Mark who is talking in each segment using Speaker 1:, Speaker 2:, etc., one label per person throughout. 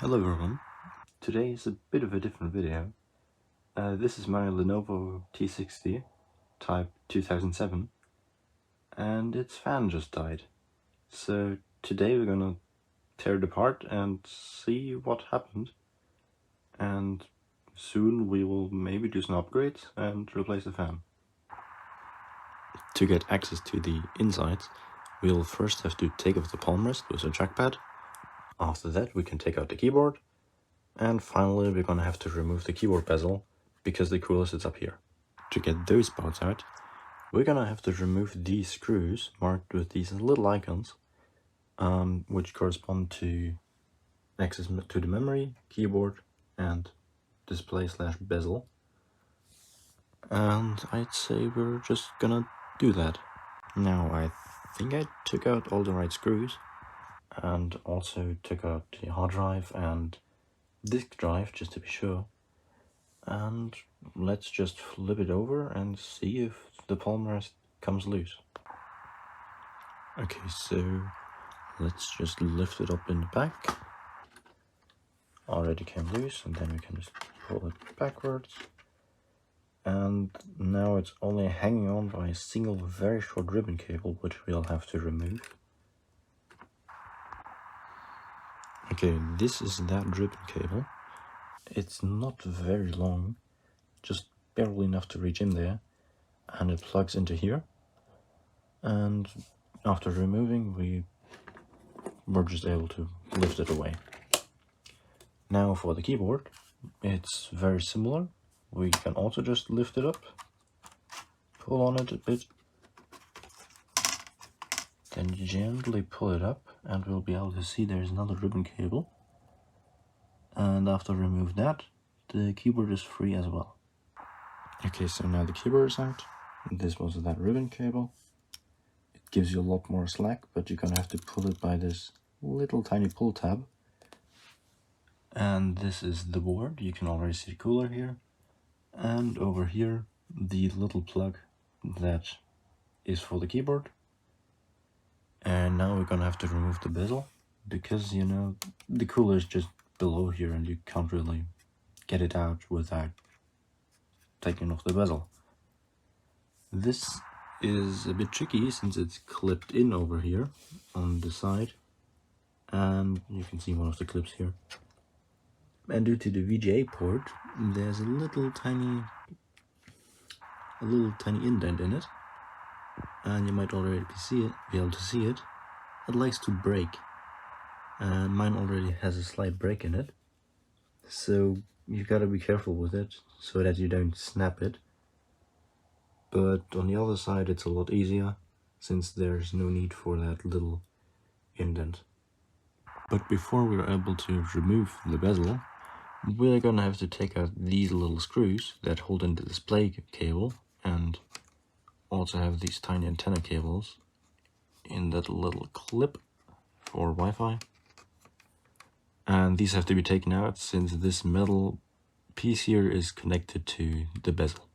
Speaker 1: Hello everyone, today is a bit of a different video. This is my Lenovo T60 type 2007 and its fan just died. So today we're gonna tear it apart and see what happened, and soon we will maybe do some upgrades and replace the fan. To get access to the insides, we'll first have to take off the palm rest with a trackpad. After that we can take out the keyboard. And finally, we're gonna have to remove the keyboard bezel because the cooler sits up here. To get those parts out, we're gonna have to remove these screws marked with these little icons, which correspond to access to the memory, keyboard, and display/bezel. And I'd say we're just gonna do that. Now, I think I took out all the right screws, and also took out the hard drive and disk drive just to be sure. And let's just flip it over and see if the palm rest comes loose. Okay, so let's just lift it up in the back. Already came loose, and then we can just pull it backwards. And now it's only hanging on by a single very short ribbon cable, which we'll have to remove. Okay, this is that ribbon cable. It's not very long, just barely enough to reach in there, and it plugs into here. And after removing, we were just able to lift it away. Now for the keyboard, it's very similar. We can also just lift it up, pull on it a bit, then gently pull it up, and we'll be able to see there's another ribbon cable. And after remove that, the keyboard is free as well. Okay, so now the keyboard is out. This was that ribbon cable. It gives you a lot more slack, but you're gonna have to pull it by this little tiny pull tab. And this is the board. You can already see the cooler here. And over here, the little plug that is for the keyboard. And now we're gonna have to remove the bezel, because, you know, the cooler is just below here and you can't really get it out without taking off the bezel. This is a bit tricky since it's clipped in over here on the side, and you can see one of the clips here. And due to the VGA port, there's a little tiny indent in it, and you might already be able to see it. It likes to break, and mine already has a slight break in it, so you gotta be careful with it so that you don't snap it. But on the other side, it's a lot easier since there's no need for that little indent. But before we're able to remove the bezel, we're gonna have to take out these little screws that hold in the display cable, and also have these tiny antenna cables in that little clip for Wi-Fi. And these have to be taken out since this metal piece here is connected to the bezel.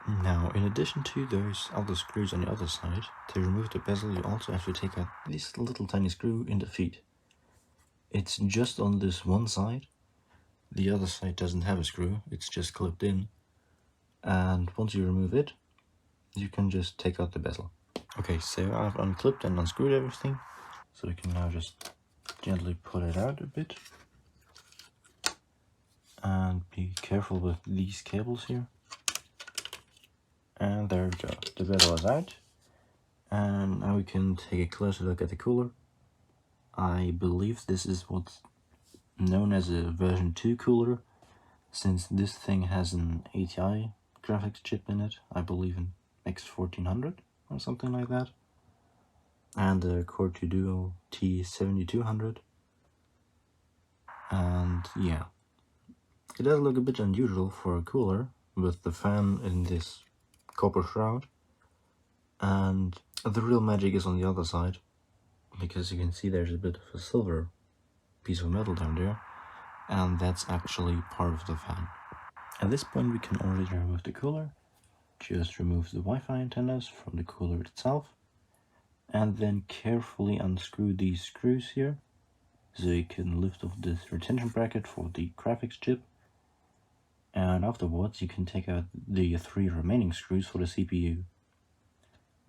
Speaker 1: Now, in addition to those other screws on the other side, to remove the bezel you also have to take out this little tiny screw in the feet. It's just on this one side. The other side doesn't have a screw, it's just clipped in. And once you remove it, you can just take out the bezel. Okay, so I've unclipped and unscrewed everything, so we can now just gently pull it out a bit. And be careful with these cables here. And there we go, the bezel is out. And now we can take a closer look at the cooler. I believe this is what's known as a version 2 cooler, since this thing has an ATI graphics chip in it, I believe an X1400 or something like that, and a Core 2 Duo T7200. And yeah, it does look a bit unusual for a cooler with the fan in this copper shroud, and the real magic is on the other side, because you can see there's a bit of a silver piece of metal down there, and that's actually part of the fan. At this point we can already remove the cooler. Just remove the Wi-Fi antennas from the cooler itself, and then carefully unscrew these screws here, So you can lift off this retention bracket for the graphics chip, and afterwards you can take out the 3 remaining screws for the CPU.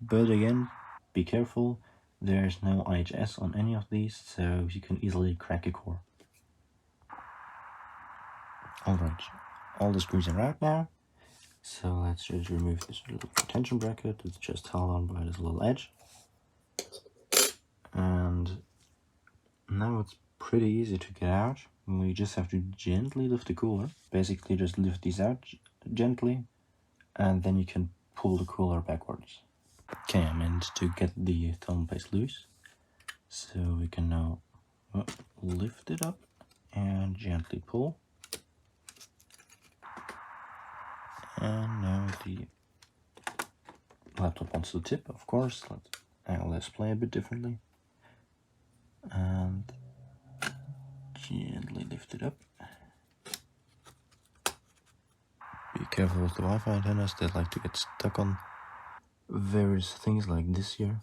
Speaker 1: But again, be careful, there's no IHS on any of these, so you can easily crack a core. Alright, all the screws are out now, so let's just remove this little retention bracket. It's just held on by this little edge. And now it's pretty easy to get out. We just have to gently lift the cooler. Basically just lift these out gently, and then you can pull the cooler backwards. Okay, I meant to get the thermal paste loose. So we can now lift it up and gently pull. And now the laptop wants to tip, of course. Let's play a bit differently. And gently lift it up. Be careful with the Wi-Fi antennas, they like to get stuck on various things like this here.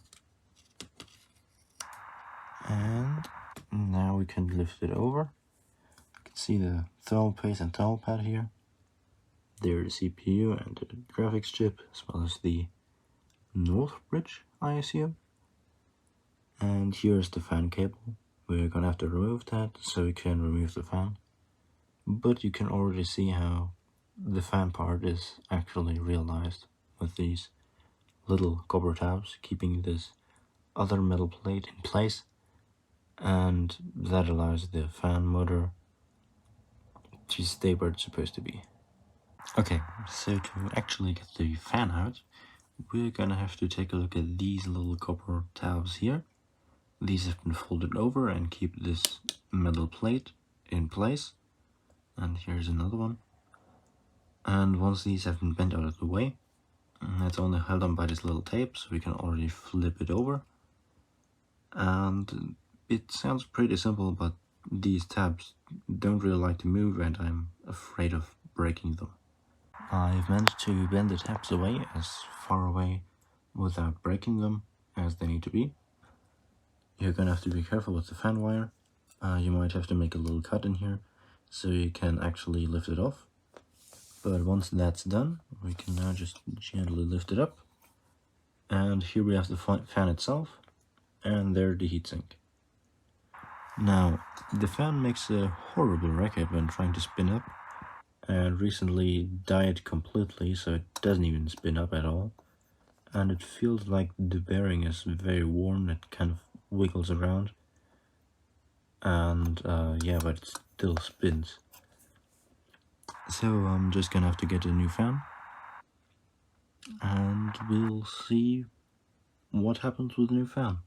Speaker 1: And now we can lift it over. You can see the thermal paste and thermal pad here. There the CPU and the graphics chip, as well as the north bridge, I assume. And here's the fan cable. We're gonna have to remove that so we can remove the fan. But you can already see how the fan part is actually realized with these little copper tabs keeping this other metal plate in place, and that allows the fan motor to stay where it's supposed to be. Okay, so to actually get the fan out, we're gonna have to take a look at these little copper tabs here. These have been folded over and keep this metal plate in place. And here's another one. And once these have been bent out of the way, it's only held on by this little tape, so we can already flip it over. And it sounds pretty simple, but these tabs don't really like to move, and I'm afraid of breaking them. I've managed to bend the tabs away as far away without breaking them as they need to be. You're gonna have to be careful with the fan wire. You might have to make a little cut in here so you can actually lift it off. But once that's done, we can now just gently lift it up. And here we have the fan itself, and there the heatsink. Now, the fan makes a horrible racket when trying to spin up, and recently died completely, so it doesn't even spin up at all. And it feels like the bearing is very warm, it kind of wiggles around. And yeah, but it still spins. So I'm just gonna have to get a new fan, and we'll see what happens with the new fan.